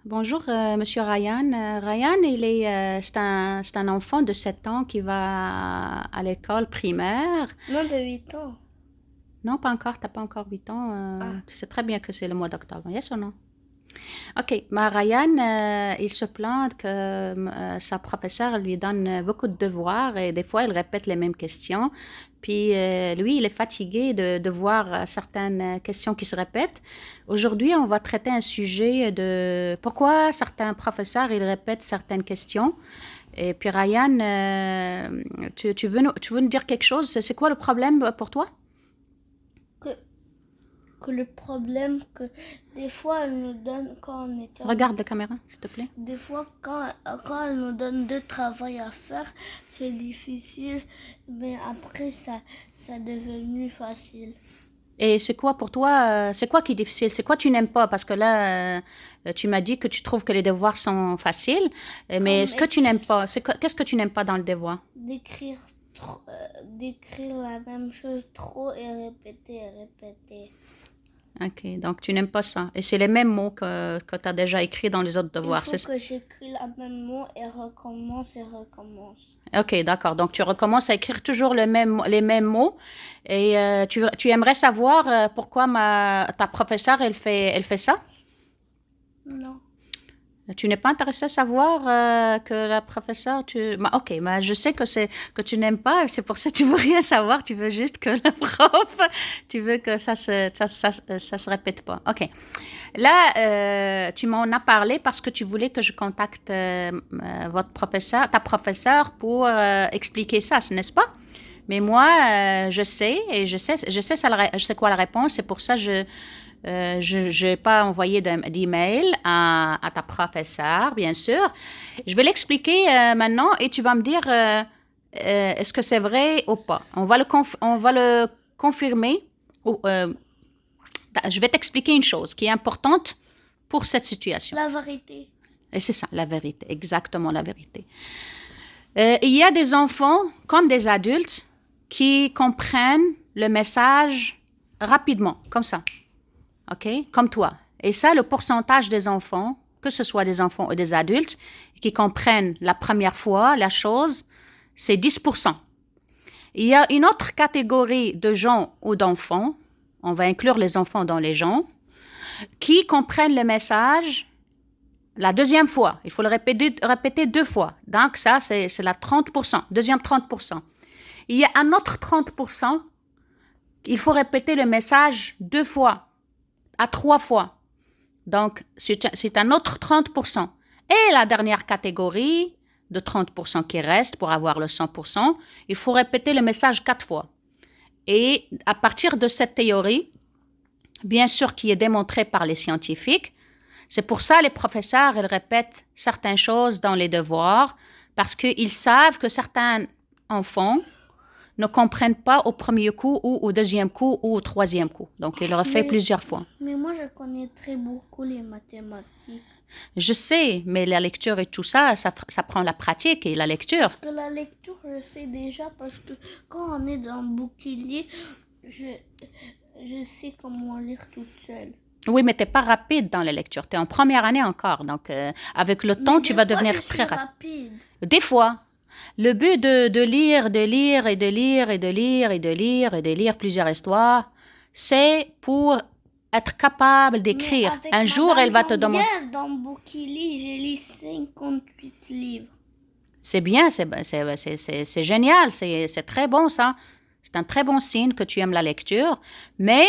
Bonjour, Monsieur Ryan. Ryan, c'est un enfant de 7 ans qui va à l'école primaire. Non, de 8 ans. Non, pas encore, t'as pas encore 8 ans. Ah, Tu sais très bien que c'est le mois d'octobre, yes ou non? Ok, mais Ryan, il se plaint que sa professeure lui donne beaucoup de devoirs et des fois, il répète les mêmes questions. Puis lui, il est fatigué de voir certaines questions qui se répètent. Aujourd'hui, on va traiter un sujet de pourquoi certains professeurs, ils répètent certaines questions. Et puis Ryan, tu veux nous dire quelque chose? C'est quoi le problème pour toi? que, que le problème que des fois elle nous donne quand on est en... Regarde la caméra, s'il te plaît. Des fois quand elle nous donne de travail à faire, c'est difficile, mais après ça devenu facile. Et c'est quoi pour toi, c'est quoi qui est difficile? C'est quoi tu n'aimes pas? Parce que là, tu m'as dit que tu trouves que les devoirs sont faciles, mais Comme ce que tu n'aimes pas, qu'est-ce que tu n'aimes pas dans le devoir? d'écrire la même chose trop et répéter. Ok, donc tu n'aimes pas ça. Et c'est les mêmes mots que tu as déjà écrits dans les autres Il devoirs. faut que j'écris la même mot et recommence. Ok, d'accord. Donc tu recommences à écrire toujours les mêmes mots. Et tu aimerais savoir pourquoi ta professeure, elle fait ça? Non. Tu n'es pas intéressé à savoir que la professeure, ok, mais je sais que tu n'aimes pas, c'est pour ça que tu veux rien savoir, tu veux juste que la prof, tu veux que ça se répète pas. Ok. Là, tu m'en as parlé parce que tu voulais que je contacte votre professeur, ta professeure pour expliquer ça, n'est-ce pas? Mais moi, je sais, et je sais quoi la réponse, c'est pour ça que je n'ai pas envoyé d'email à ta professeure, bien sûr. Je vais l'expliquer maintenant et tu vas me dire est-ce que c'est vrai ou pas. On va le confirmer. Ou, je vais t'expliquer une chose qui est importante pour cette situation. La vérité. Et c'est ça, la vérité, exactement la vérité. Il y a des enfants, comme des adultes, qui comprennent le message rapidement, comme ça. OK? Comme toi. Et ça, le pourcentage des enfants, que ce soit des enfants ou des adultes, qui comprennent la première fois la chose, c'est 10%. Il y a une autre catégorie de gens ou d'enfants, on va inclure les enfants dans les gens, qui comprennent le message la deuxième fois. Il faut le répéter 2 fois. Donc ça, c'est la 30%, deuxième 30%. Il y a un autre 30%, il faut répéter le message 2 fois à 3 fois. Donc, c'est un autre 30%. Et la dernière catégorie de 30% qui reste pour avoir le 100%, il faut répéter le message 4 fois. Et à partir de cette théorie, bien sûr qui est démontrée par les scientifiques, c'est pour ça que les professeurs ils répètent certaines choses dans les devoirs, parce qu'ils savent que certains enfants ne comprennent pas au premier coup ou au deuxième coup ou au troisième coup. Donc, ils le refait Mais, plusieurs fois. mais moi, je connais très beaucoup les mathématiques. Je sais, mais la lecture et tout ça, ça prend la pratique et la lecture. Parce que la lecture, je sais déjà, parce que quand on est dans le bouquilier, je, je sais comment lire toute seule. Oui, mais tu n'es pas rapide dans la lecture. Tu es en première année encore. Donc, avec le temps, Mais tu des vas fois, je devenir suis très rapide. rapide. Des fois, le but de lire, de lire et de lire et de lire et de lire et de lire plusieurs histoires, c'est pour être capable Mais d'écrire. avec Un jour, Madame elle va te demander. Janvière, dans Bouquili, j'ai lu 58 livres. C'est bien, c'est génial, c'est très bon ça. C'est un très bon signe que tu aimes la lecture. Mais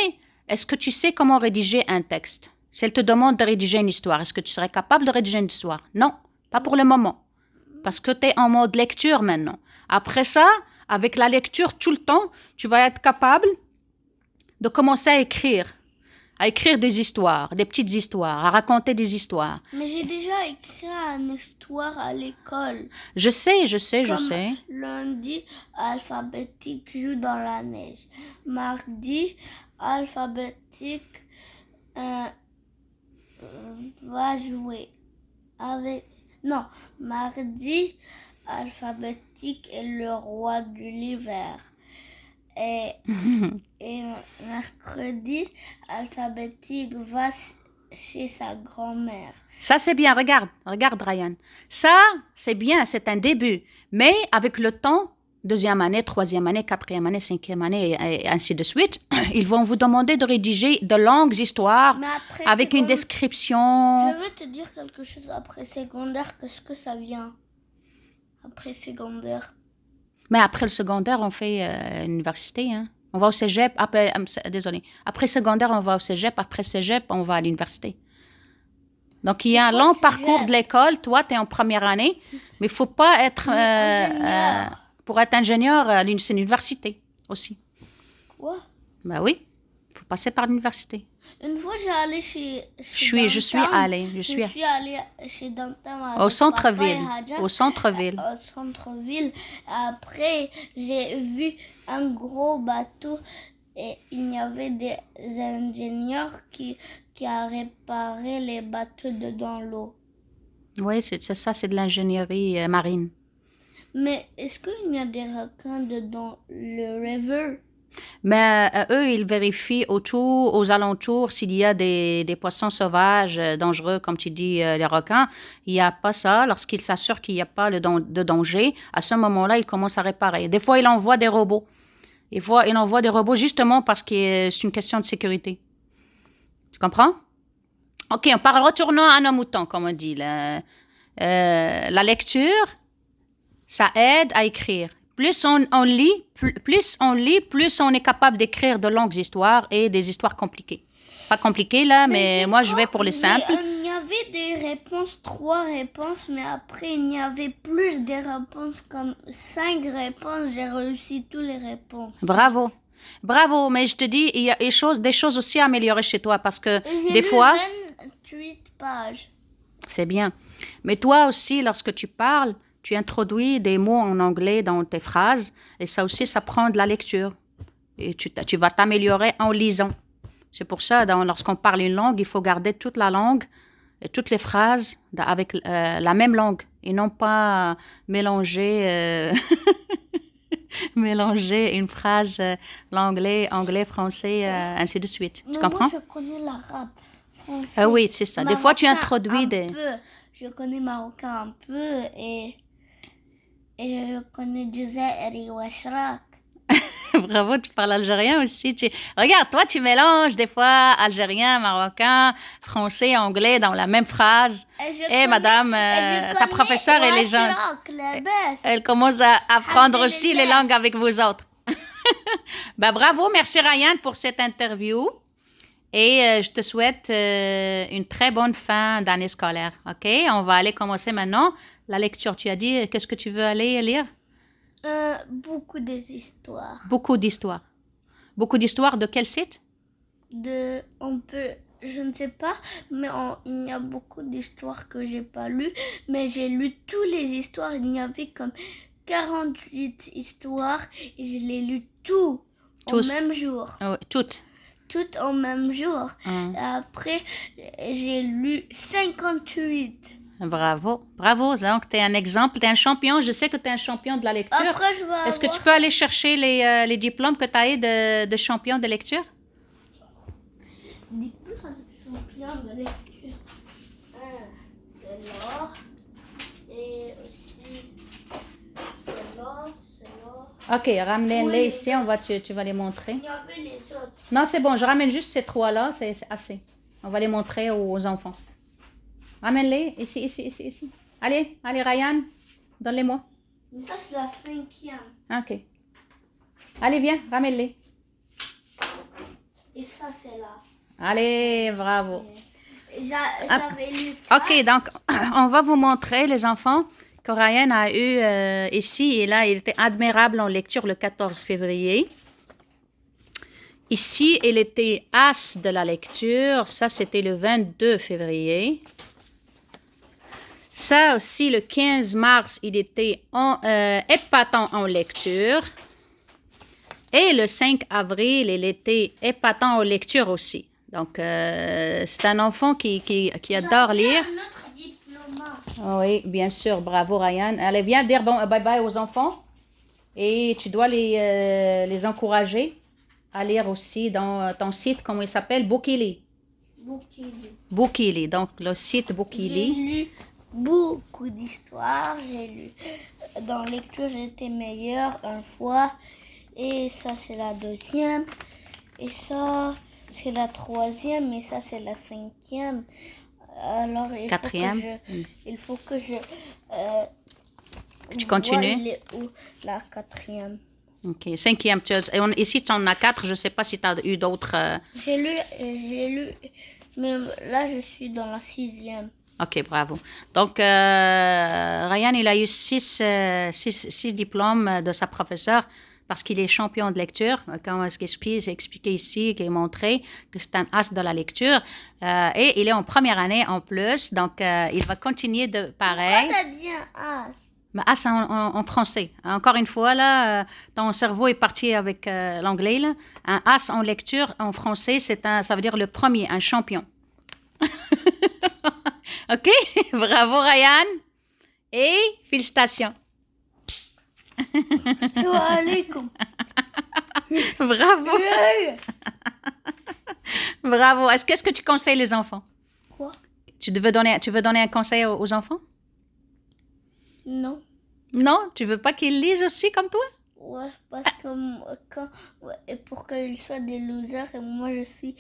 est-ce que tu sais comment rédiger un texte? Si elle te demande de rédiger une histoire, est-ce que tu serais capable de rédiger une histoire? Non, pas pour le moment. Parce que tu es en mode lecture maintenant. Après ça, avec la lecture tout le temps, tu vas être capable de commencer à écrire des histoires, des petites histoires, à raconter des histoires. Mais j'ai déjà écrit une histoire à l'école. Je sais, je sais, je Comme sais. lundi, alphabétique joue dans la neige. Mardi, alphabétique euh, va jouer avec... Non, mardi, alphabétique est le roi de l'hiver. Et, et mercredi, alphabétique va chez sa grand-mère. Ça, c'est bien. Regarde, Ryan. Ça, c'est bien, c'est un début. Mais avec le temps, deuxième année, troisième année, quatrième année, cinquième année, et ainsi de suite, ils vont vous demander de rédiger de longues histoires Mais après avec une description. Je veux te dire quelque chose après secondaire, qu'est-ce que ça vient? Après secondaire. Mais après le secondaire, on fait l'université. Hein. On va au cégep. Désolé. Après secondaire, on va au cégep. Après cégep, on va à l'université. Donc, il y a un long parcours de l'école. Toi, tu es en première année. Mais il ne faut pas être... pour être ingénieur, c'est l'université aussi. Quoi? Ben oui. Il faut passer par l'université. Une fois, j'ai allé chez Je suis allée chez Dantam au centre-ville. Au centre-ville. Au centre-ville. Après, j'ai vu un gros bateau et il y avait des ingénieurs qui a réparé les bateaux dans l'eau. Oui, c'est ça, c'est de l'ingénierie marine. Mais est-ce qu'il y a des requins dans le river? Mais eux, ils vérifient aux alentours, s'il y a des poissons sauvages dangereux, comme tu dis, les requins. Il n'y a pas ça. Lorsqu'ils s'assurent qu'il n'y a pas de danger, à ce moment-là, ils commencent à réparer. Des fois, ils envoient des robots. Ils envoient des robots justement parce que c'est une question de sécurité. Tu comprends? OK, retournons à nos moutons, comme on dit. La lecture, ça aide à écrire. Plus on lit, plus on est capable d'écrire de longues histoires et des histoires compliquées. Pas compliquées, là, mais moi, je vais pour les simples. Il y avait des réponses, 3 réponses, mais après, il y avait plus des réponses, comme 5 réponses. J'ai réussi toutes les réponses. Bravo. Bravo, mais je te dis, il y a des choses aussi à améliorer chez toi parce que des fois... 28 pages. C'est bien. Mais toi aussi, lorsque tu parles, tu introduis des mots en anglais dans tes phrases et ça aussi, ça prend de la lecture. Et tu vas t'améliorer en lisant. C'est pour ça, lorsqu'on parle une langue, il faut garder toute la langue et toutes les phrases avec la même langue et non pas mélanger, mélanger une phrase l'anglais, français, ainsi de suite. Tu comprends? Moi, je connais l'arabe, français. Oui, c'est ça. Des fois, tu introduis des... Je connais marocain un peu et je connais Jazairi ou Ashraq. Bravo, tu parles algérien aussi. Regarde, toi, tu mélanges des fois algérien, marocain, français, anglais dans la même phrase. Et madame, ta professeure et les gens, elle commence à apprendre aussi les langues avec vous autres. Ben, bravo, merci Ryan pour cette interview. Et je te souhaite une très bonne fin d'année scolaire. OK? On va aller commencer maintenant la lecture. Tu as dit, qu'est-ce que tu veux aller lire? Beaucoup d'histoires. Beaucoup d'histoires. Beaucoup d'histoires de quel site? Je ne sais pas, mais il y a beaucoup d'histoires que j'ai pas lues, mais j'ai lu toutes les histoires. Il y avait comme 48 histoires et je les lu tous au même jour. Oh, toutes au même jour. Après, j'ai lu 58. Bravo. Donc, tu es un exemple, tu es un champion. Je sais que tu es un champion de la lecture. Après, est-ce que tu peux aller chercher les diplômes que tu as eu de champion de lecture? Diplôme de champion de lecture. C'est là. Et aussi, c'est là. OK, ramène-les ici, tu vas les montrer. Il y avait les autres. Non, c'est bon, je ramène juste ces 3-là, c'est assez. On va les montrer aux enfants. Ramène-les, ici. Allez, Ryan, donne-les-moi. Mais ça, c'est la 5e. OK. Allez, viens, ramène-les. Et ça, c'est là. Allez, bravo. J'avais lu. OK, donc, on va vous montrer, les enfants, que Ryan a eu ici. Et là, il était admirable en lecture le 14 février. Ici, il était as de la lecture. Ça, c'était le 22 février. Ça aussi, le 15 mars, il était épatant en lecture. Et le 5 avril, il était épatant en lecture aussi. Donc, c'est un enfant qui adore lire. Notre diplôme. Oui, bien sûr. Bravo, Ryan. Allez, viens dire bye-bye aux enfants. Et tu dois les encourager à lire aussi dans ton site, comment il s'appelle? Bookily. Boukili. Boukili, donc le site J'ai Boukili. lu beaucoup d'histoires. J'ai lu. Dans lecture, j'étais meilleure une fois. Et ça, c'est la deuxième. Et ça, c'est la troisième. Et ça, c'est la cinquième. Alors, Quatrième. Il faut que je Tu continues? vois la quatrième. OK. Cinquième. Ici, tu en as 4. Je ne sais pas si tu as eu d'autres. J'ai lu, mais là, je suis dans la sixième. OK, bravo. Donc, Ryan, il a eu 6 diplômes de sa professeure parce qu'il est champion de lecture. Comme c'est expliqué ici, qui est montré que c'est un as de la lecture. Et il est en première année en plus. Donc, il va continuer de pareil. Pourquoi t'as dit un as? Mais as en français. Encore une fois, là, ton cerveau est parti avec l'anglais. Là. Un as en lecture en français, ça veut dire le premier, un champion. OK? Bravo, Ryan. Et félicitations. Salam alaikum. Bravo. Bravo. Qu'est-ce que tu conseilles les enfants? Quoi? Tu veux donner un conseil aux enfants? Non. Non? Tu veux pas qu'ils lisent aussi comme toi? Ouais, parce que et pour qu'ils soient des losers et moi je suis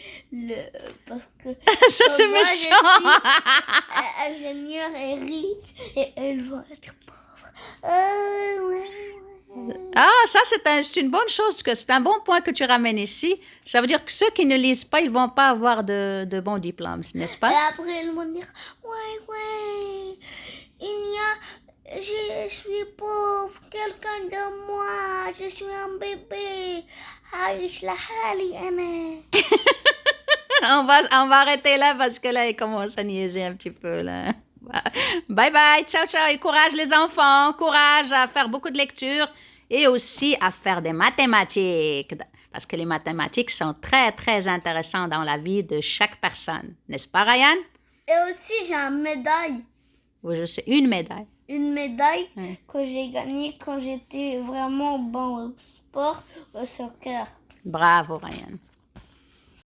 parce que Ça, c'est moi, méchant. je suis ingénieur et riche et elles vont être pauvres. Ouais. Ah, ça, c'est une bonne chose. C'est un bon point que tu ramènes ici. Ça veut dire que ceux qui ne lisent pas, ils vont pas avoir de bons diplômes, n'est-ce Et pas? après ils vont dire ouais, je suis pauvre, quelqu'un de moi, je suis un bébé. عايش لحالي أنا. On va arrêter là parce que là, il commence à niaiser un petit peu, là. Bye bye, ciao, ciao. Et courage les enfants, courage à faire beaucoup de lecture et aussi à faire des mathématiques. Parce que les mathématiques sont très, très intéressantes dans la vie de chaque personne. N'est-ce pas, Ryan? Et aussi j'ai une médaille. Oui, je sais, une médaille. Une médaille Ouais. que j'ai gagnée quand j'étais vraiment bon au sport, au soccer. Bravo, Ryan.